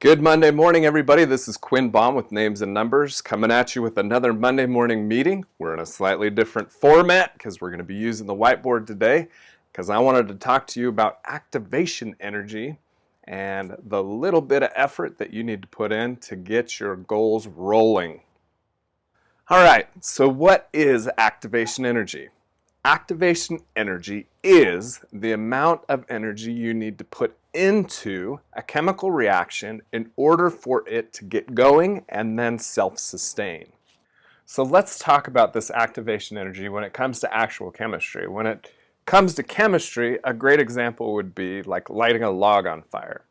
Good Monday morning, everybody. This is Quinn Baum with Names and Numbers coming at you with another Monday morning meeting. We're in a slightly different format because we're going to be using the whiteboard today because I wanted to talk to you about activation energy and the little bit of effort that you need to put in to get your goals rolling. All right, so what is activation energy? Activation energy is the amount of energy you need to put into a chemical reaction in order for it to get going and then self-sustain. So let's talk about this activation energy when it comes to actual chemistry. When it comes to chemistry, a great example would be like lighting a log on fire.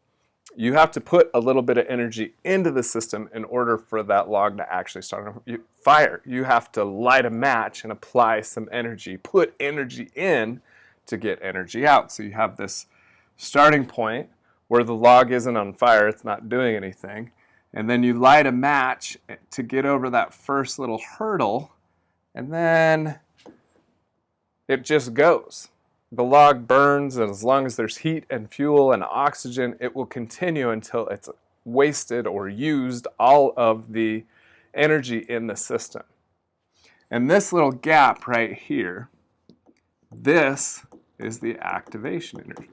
You have to put a little bit of energy into the system in order for that log to actually start on fire. You have to light a match and apply some energy, put energy in to get energy out. So you have this starting point where the log isn't on fire, it's not doing anything, and then you light a match to get over that first little hurdle, and then it just goes. The log burns, and as long as there's heat and fuel and oxygen, it will continue until it's wasted or used all of the energy in the system. And this little gap right here, this is the activation energy.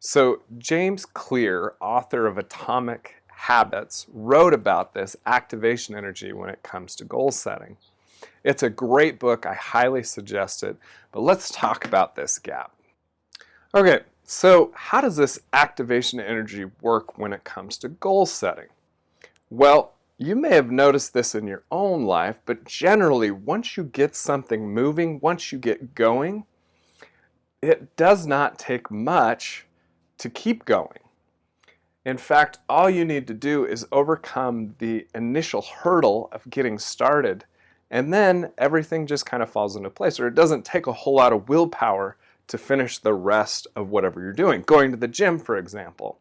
So James Clear, author of Atomic Habits, wrote about this activation energy when it comes to goal setting. It's a great book. I highly suggest it. But let's talk about this gap. Okay, so how does this activation energy work when it comes to goal setting? Well, you may have noticed this in your own life, but generally, once you get something moving, once you get going, it does not take much to keep going. In fact, all you need to do is overcome the initial hurdle of getting started, and then everything just kind of falls into place, or it doesn't take a whole lot of willpower to finish the rest of whatever you're doing. Going to the gym, for example.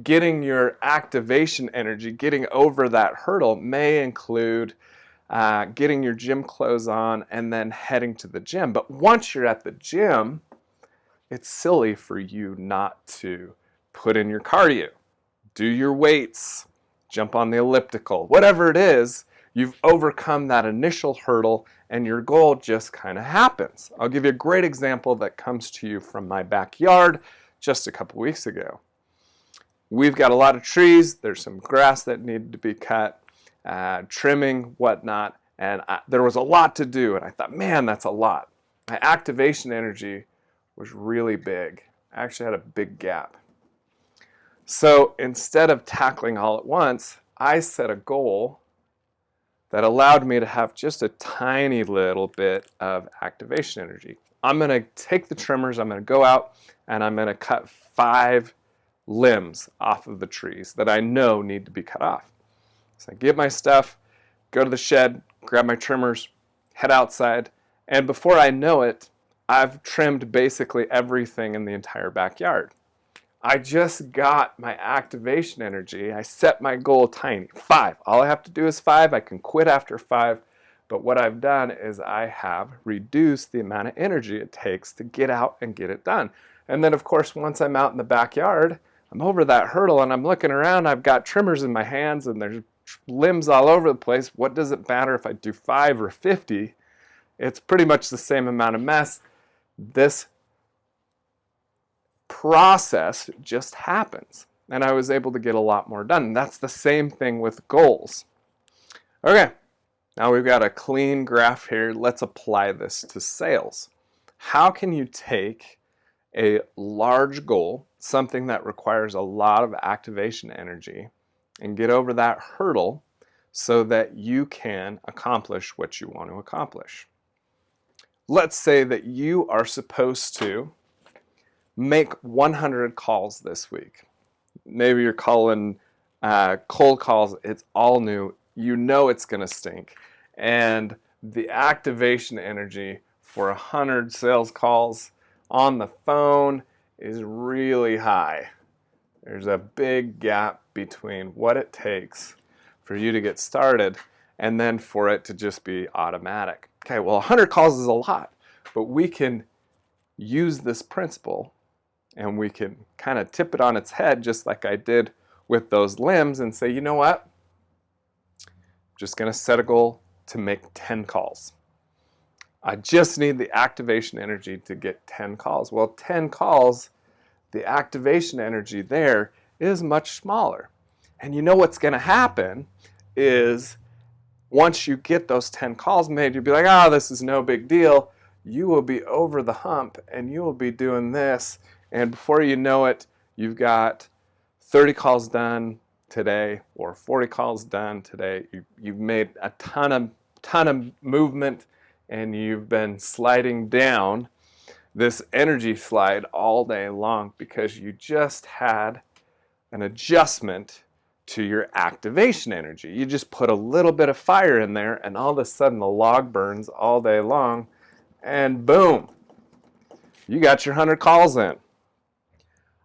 Getting your activation energy, getting over that hurdle may include getting your gym clothes on and then heading to the gym. But once you're at the gym, it's silly for you not to put in your cardio, do your weights, jump on the elliptical, whatever it is, you've overcome that initial hurdle and your goal just kind of happens. I'll give you a great example that comes to you from my backyard just a couple weeks ago. We've got a lot of trees, there's some grass that needed to be cut, trimming, whatnot, and there was a lot to do, and I thought, man, that's a lot. My activation energy was really big. I actually had a big gap. So instead of tackling all at once, I set a goal that allowed me to have just a tiny little bit of activation energy. I'm going to take the trimmers, I'm going to go out, and I'm going to cut 5 limbs off of the trees that I know need to be cut off. So I get my stuff, go to the shed, grab my trimmers, head outside, and before I know it, I've trimmed basically everything in the entire backyard. I just got my activation energy. I set my goal tiny, 5. All I have to do is 5. I can quit after 5. But what I've done is I have reduced the amount of energy it takes to get out and get it done. And then, of course, once I'm out in the backyard, I'm over that hurdle and I'm looking around. I've got trimmers in my hands and there's limbs all over the place. What does it matter if I do 5 or 50? It's pretty much the same amount of mess. This process just happens, and I was able to get a lot more done. And that's the same thing with goals. Okay, now we've got a clean graph here. Let's apply this to sales. How can you take a large goal, something that requires a lot of activation energy, and get over that hurdle so that you can accomplish what you want to accomplish? Let's say that you are supposed to make 100 calls this week. Maybe you're calling cold calls. It's all new. You know it's going to stink. And the activation energy for 100 sales calls on the phone is really high. There's a big gap between what it takes for you to get started and then for it to just be automatic. Okay, well, 100 calls is a lot, but we can use this principle and we can kind of tip it on its head, just like I did with those limbs, and say, you know what? I'm just going to set a goal to make 10 calls. I just need the activation energy to get 10 calls. Well, 10 calls, the activation energy there is much smaller. And you know what's going to happen is once you get those 10 calls made, you'll be like, oh, this is no big deal. You will be over the hump and you will be doing this. And before you know it, you've got 30 calls done today or 40 calls done today. You've made a ton of movement, and you've been sliding down this energy slide all day long because you just had an adjustment to your activation energy. You just put a little bit of fire in there, and all of a sudden the log burns all day long, and boom, you got your 100 calls in.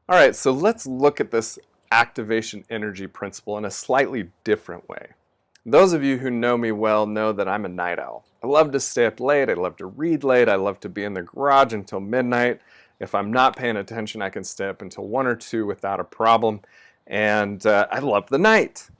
All right, so let's look at this activation energy principle in a slightly different way. Those of you who know me well know that I'm a night owl. I love to stay up late, I love to read late, I love to be in the garage until midnight. If I'm not paying attention, I can stay up until 1 or 2 without a problem. And I love the night.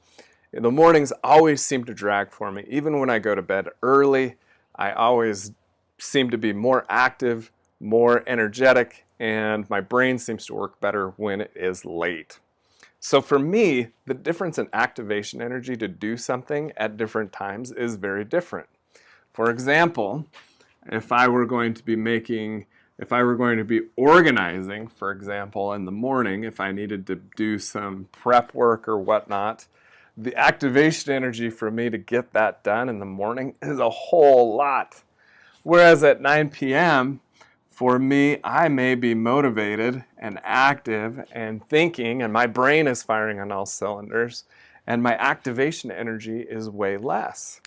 The mornings always seem to drag for me. Even when I go to bed early, I always seem to be more active, more energetic, and my brain seems to work better when it is late. So for me, the difference in activation energy to do something at different times is very different. For example, if I were going to be organizing, for example, in the morning, if I needed to do some prep work or whatnot, the activation energy for me to get that done in the morning is a whole lot. Whereas at 9 p.m., for me, I may be motivated and active and thinking, and my brain is firing on all cylinders, and my activation energy is way less.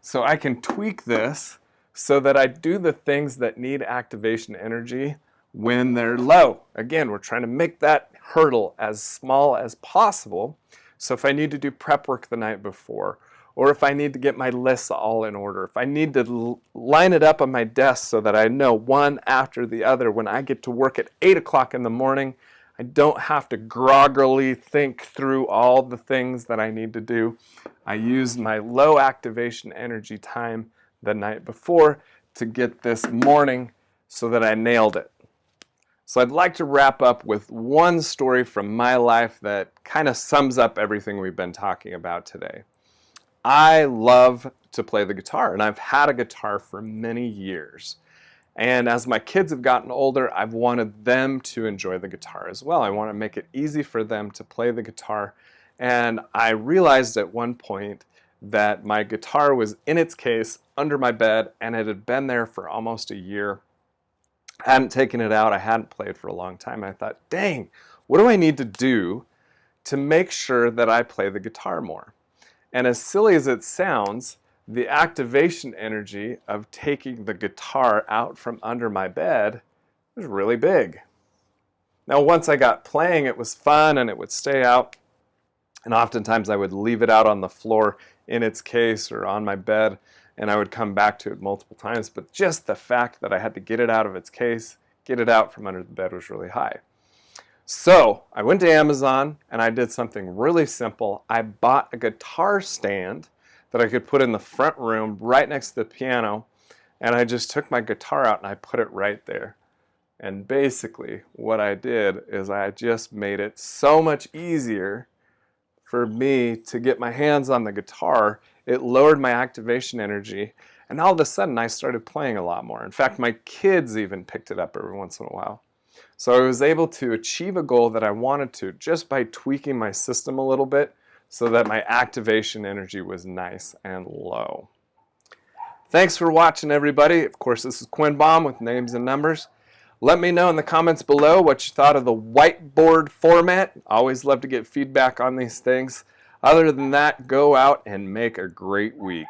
So I can tweak this so that I do the things that need activation energy when they're low. Again, we're trying to make that hurdle as small as possible. So if I need to do prep work the night before, or if I need to get my lists all in order, if I need to line it up on my desk so that I know one after the other, when I get to work at 8 o'clock in the morning, I don't have to groggily think through all the things that I need to do. I use my low activation energy time the night before to get this morning so that I nailed it. So I'd like to wrap up with one story from my life that kind of sums up everything we've been talking about today. I love to play the guitar, and I've had a guitar for many years. And as my kids have gotten older, I've wanted them to enjoy the guitar as well. I want to make it easy for them to play the guitar. And I realized at one point that my guitar was in its case under my bed, and it had been there for almost a year. I hadn't taken it out. I hadn't played for a long time. I thought, dang, what do I need to do to make sure that I play the guitar more? And as silly as it sounds, the activation energy of taking the guitar out from under my bed was really big. Now, once I got playing, it was fun and it would stay out. And oftentimes I would leave it out on the floor in its case or on my bed, and I would come back to it multiple times. But just the fact that I had to get it out of its case, get it out from under the bed was really high. So I went to Amazon and I did something really simple. I bought a guitar stand that I could put in the front room right next to the piano, and I just took my guitar out and I put it right there. And basically what I did is I just made it so much easier for me to get my hands on the guitar. It lowered my activation energy, and all of a sudden I started playing a lot more. In fact, my kids even picked it up every once in a while. So I was able to achieve a goal that I wanted to just by tweaking my system a little bit so that my activation energy was nice and low. Thanks for watching, everybody. Of course, this is Quinn Baum with Names and Numbers. Let me know in the comments below what you thought of the whiteboard format. Always love to get feedback on these things. Other than that, go out and make a great week.